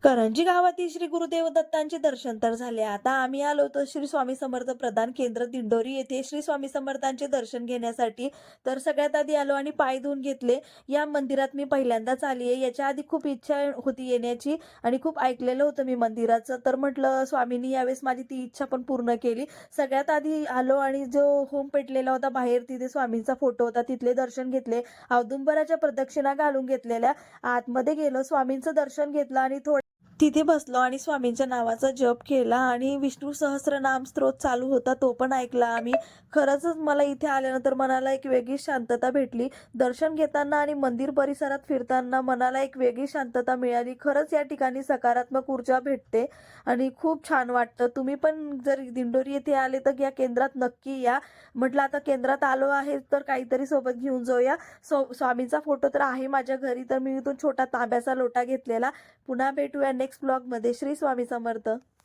करंजी गावातील श्री गुरुदेव दत्तांचे दर्शन तर झाले. आता आम्ही आलो होतो श्री स्वामी समर्थ प्रधान केंद्र दिंडोरी येथे श्री स्वामी समर्थांचे दर्शन घेण्यासाठी. तर सगळ्यात आधी आलो आणि पाय धुवून घेतले. या मंदिरात मी पहिल्यांदाच आली आहे. याच्या आधी खूप इच्छा होती येण्याची आणि खूप ऐकलेलं होतं मी मंदिराचं. तर म्हटलं स्वामींनी यावेळेस माझी ती इच्छा पण पूर्ण केली. सगळ्यात आधी आलो आणि जो होम पेटलेला होता बाहेर, तिथे स्वामींचा फोटो होता, तिथले दर्शन घेतले. औदुंबराच्या प्रदक्षिणा घालून घेतलेल्या. आतमध्ये गेलो, स्वामींचं दर्शन घेतलं आणि तिथे बसलो आणि स्वामींच्या नावाचा जप केला आणि विष्णू सहस्त्रनाम स्तोत्र चालू होता, तो पण ऐकला आम्ही. खरंच मला इथे आल्यानंतर मनाला एक वेगळी शांतता भेटली. दर्शन घेताना आणि मंदिर परिसरात फिरताना मनाला एक वेगळी शांतता मिळाली. खरंच या ठिकाणी सकारात्मक ऊर्जा भेटते आणि खूप छान वाटतं. तुम्ही पण जर दिंडोरी येथे आले तर या केंद्रात नक्की या. म्हटलं आता केंद्रात आलो आहे तर काहीतरी सोबत घेऊन जाऊया. स्वामींचा फोटो तर आहे माझ्या घरी, तर मी इथून छोटा तांब्याचा लोटा घेतलेला. पुन्हा भेटूया नेक्स्ट ब्लॉगमध्ये. श्री स्वामी समर्थ.